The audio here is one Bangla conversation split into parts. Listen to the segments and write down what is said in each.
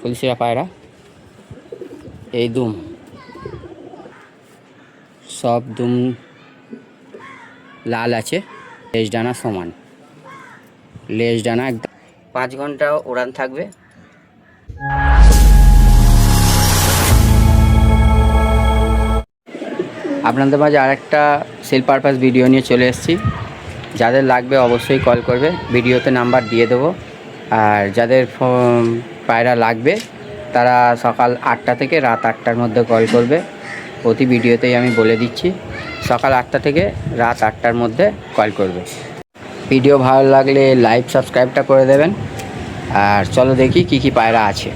ফুলশিরা পায়রা, এই দুম, সব দুম লাল আছে, লেজ ডানা সমান, লেজ ডানা একদম 5 ঘন্টা উড়ান থাকবে। আপনাদের মাঝে আরেকটা সেল পারপাস ভিডিও নিয়ে চলে এসেছি। যাদের লাগবে অবশ্যই কল করবে, ভিডিওতে নাম্বার দিয়ে দেবো। আর যাদের পায়রা লাগবে তারা সকাল 8টা থেকে রাত 8টার মধ্যে কল করবে। প্রতি ভিডিওতেই আমি বলে দিচ্ছি, সকাল 8টা থেকে রাত 8টার মধ্যে কল করবে। ভিডিও ভালো লাগলে লাইক সাবস্ক্রাইবটা করে দেবেন। আর চলো দেখি কি কি পায়রা আছে।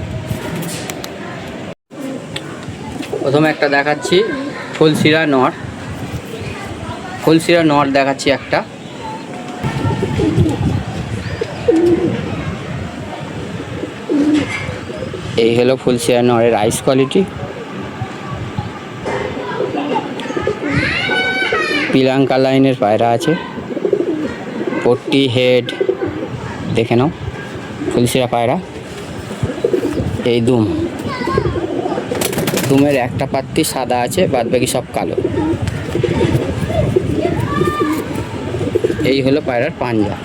প্রথমে একটা দেখাচ্ছি ফুলশিরা নর, ফুলশিরা নর দেখাচ্ছি একটা। এই হলো ফুলশিরা নরের আইস কোয়ালিটি। পিলাঙ্কা লাইনের পায়রা আছে, পট্টি হেড দেখে নাও। ফুলশিরা পায়রা, এই দুম, দুমের একটা পাত্তি সাদা আছে, বাদ বাকি সব কালো। এই হলো পায়রার পাঞ্জা।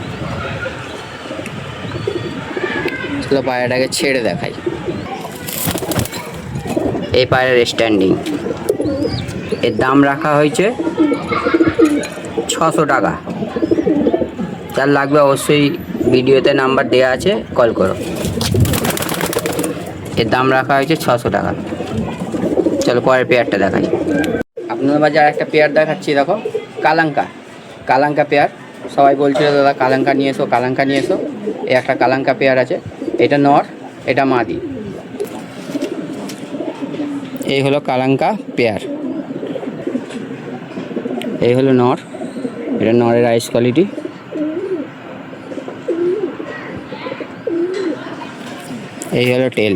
চলো পায়রাটাকে ছেড়ে দেখাই। এই পায়রার স্ট্যান্ডিং, এর দাম রাখা হয়েছে 600 টাকা। যার লাগবে অবশ্যই ভিডিওতে নাম্বার দেওয়া আছে, কল করো। এর দাম রাখা হয়েছে 600 টাকা। চলো পরের পেয়ারটা দেখাই। আপনাদের মাঝে আর একটা পেয়ার দেখাচ্ছি, দেখো কালাঙ্কা, কালাঙ্কা পেয়ার। সবাই বলছিল দাদা কালাঙ্কা নিয়ে এসো, কালাঙ্কা নিয়ে এসো। এই একটা কালাঙ্কা পেয়ার আছে, এটা নর, এটা মাদি। এই হলো কালাঙ্কা পেয়ার, এই হলো নর, এটা নরের আইস কোয়ালিটি। এই হলো টেল।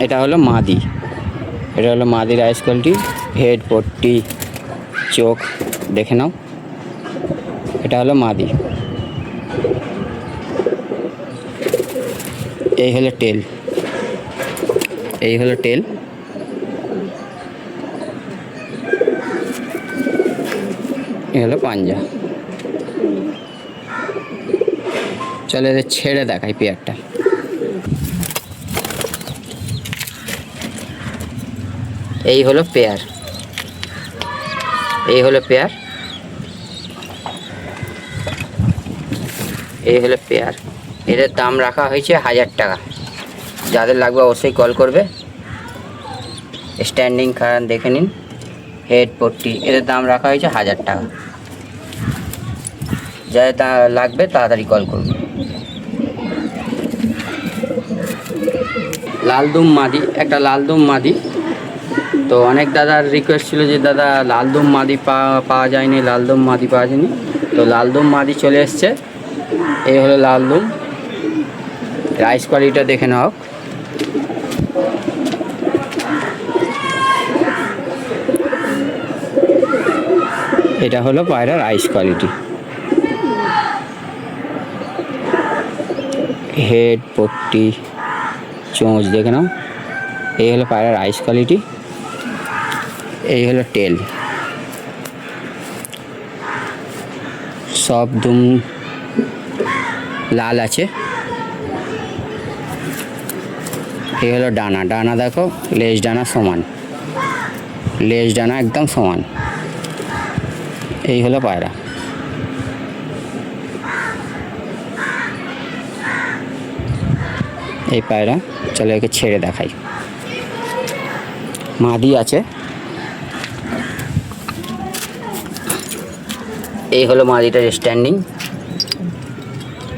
এটা হলো মাদি, এটা হলো মাদির আইস কোয়ালিটি। হেড, পট্টি, চোখ দেখে নাও। এটা হলো মাদি। এই হলো টেল, এই হলো টেল। এই হলো পাঞ্জা। চলে এদের ছেড়ে দেখাই পেয়ারটা। এই হলো পেয়ার, এই হলো পেয়ার, এই হলো পেয়ার। এদের দাম রাখা হয়েছে 1000 টাকা। যাদের লাগবে অবশ্যই কল করবে। স্ট্যান্ডিং খান দেখে নিন, হেড, পট্টি, এদের দাম রাখা হয়েছে 1000 টাকা। যাদের লাগবে তাড়াতাড়ি কল করবে। লালদুম মাদি, একটা লালদুম মাদি। তো অনেক দাদার রিকোয়েস্ট ছিল যে দাদা লালদুম মাদি পাওয়া যায়নি, লালদুম মাদি পাওয়া যায়নি। তো লালদুম মাদি চলে এসছে। এই হলো লালদুম, রাইস কোয়ালিটিটা দেখে নাও। এটা হলো পায়রার আইস কোয়ালিটি। হেড, পট্টি, চোঁচ দেখে নাও। এই হলো পায়রার আইস কোয়ালিটি। এই হলো টেল, সব দুম লাল আছে। এই হলো ডানা, ডানা দেখো, লেজ ডানা সমান, লেজ ডানা একদম সমান। এই হলো পায়রা। এই পায়রা, চলো একে ছেড়ে দেখাই। মাদি আছে, এই হলো মাদিটার স্ট্যান্ডিং,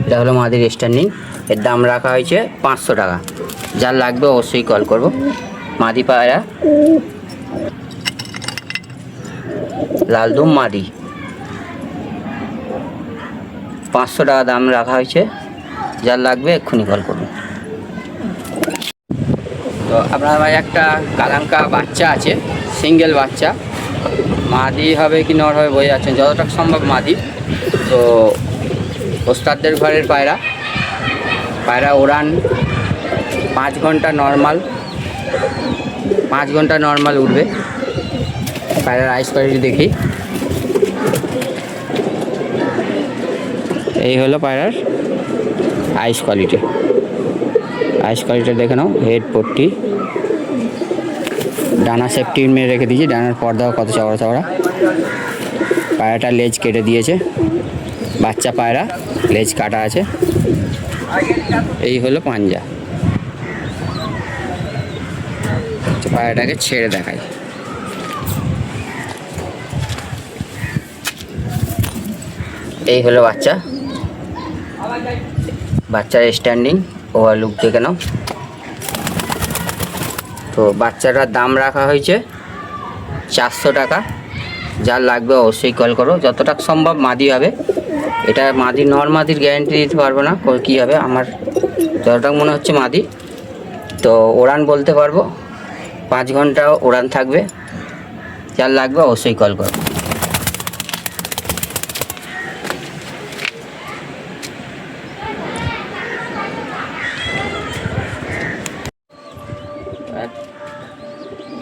এটা হলো মাদির স্ট্যান্ডিং। এর দাম রাখা হয়েছে 500 টাকা। যার লাগবে অবশ্যই কল করব। মাদি পায়রা, লালদুম মাদি, 500 টাকা দাম রাখা হয়েছে। যার লাগবে এক্ষুনি কল করুন। তো আপনার ভাই একটা কালাঙ্কা বাচ্চা আছে, সিঙ্গেল বাচ্চা। মাদি হবে কি নর হবে বোঝা যাচ্ছে, যতটা সম্ভব মাদি। তো ওস্তাদদের ঘরের পায়রা ওড়ান 5 ঘন্টা নর্মাল, 5 ঘন্টা নর্মাল উঠবে। পায়রার আইস কোয়ালিটি দেখি। এই হলো পায়রার আইস কোয়ালিটি। দেখে নাও। হেড পট্টি, ডানা সেফটি মেরে রেখে দিয়েছি। ডানার পর্দাও কত চওড়া চওড়া। পায়রাটা লেজ কেটে দিয়েছে, বাচ্চা পায়রা, লেজ কাটা আছে। এই হলো পাঞ্জা। পায়রাটাকে ছেড়ে দেখাই। এই হলো বাচ্চার স্ট্যান্ডিং ওভারলুক দেখে নাও। তো বাচ্চাটার দাম রাখা হয়েছে 400 টাকা। যার লাগবে অবশ্যই কল করো। যতটা সম্ভব মাদি হবে। এটা মাদি, নর মাদির গ্যারান্টি দিতে পারবো না কী হবে, আমার যতটা মনে হচ্ছে মাদি। তো ওড়ান বলতে পারবো, 5 ঘন্টা ওড়ান থাকবে। যার লাগবে অবশ্যই কল করো।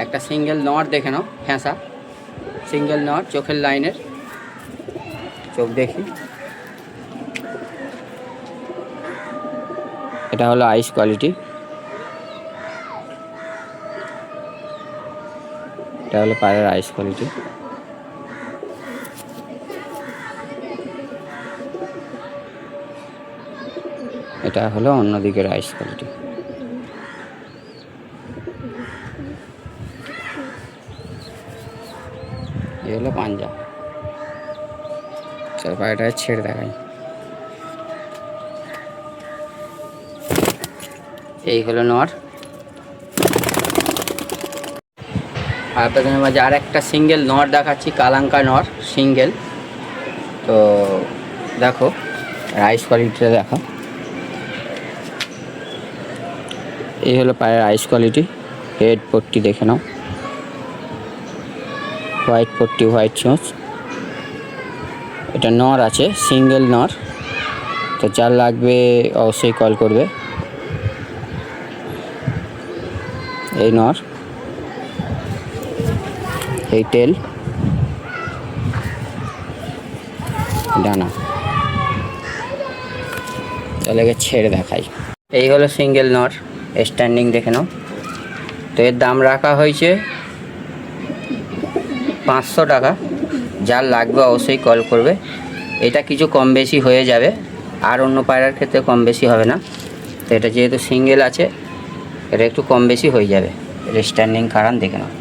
একটা সিঙ্গেল নট দেখে নাও, ফ্যাঁসা সিঙ্গেল নট, চোখের লাইনের চোখ দেখি। এটা হলো আইস কোয়ালিটি। এটা হলো পায়রার আইস কোয়ালিটি। এটা হলো অন্যদিকের আইস কোয়ালিটি। এই হলো পাঞ্জা। চল পায়রাটা ছেড়ে দেখাই। এই হলো নর। আর আপনাদের মাঝে আর একটা সিঙ্গেল নর দেখাচ্ছি, কালাঙ্কা নর সিঙ্গেল। তো দেখো আইস কোয়ালিটিটা দেখো। এই হলো পায়ের আইস কোয়ালিটি। হেড পট্টি দেখে নাও, হোয়াইট পট্টি, হোয়াইট চোঁচ। এটা নর আছে, সিঙ্গেল নর। তো যার লাগবে অবশ্যই কল করবে। এই নর, এই টেল, ডানা। তাহলে ছেড়ে দেখাই। এই হলো সিঙ্গেল নর, স্ট্যান্ডিং দেখে নাও। তো এর দাম রাখা হয়েছে 500 টাকা। যার লাগবে অবশ্যই কল করবে। এটা কিছু কম বেশি হয়ে যাবে, আর অন্য পায়রার ক্ষেত্রে কম বেশি হবে না। তো এটা যেহেতু সিঙ্গেল আছে, এটা একটু কম বেশি হয়ে যাবে। এর স্ট্যান্ডিং কারণ দেখে নাও।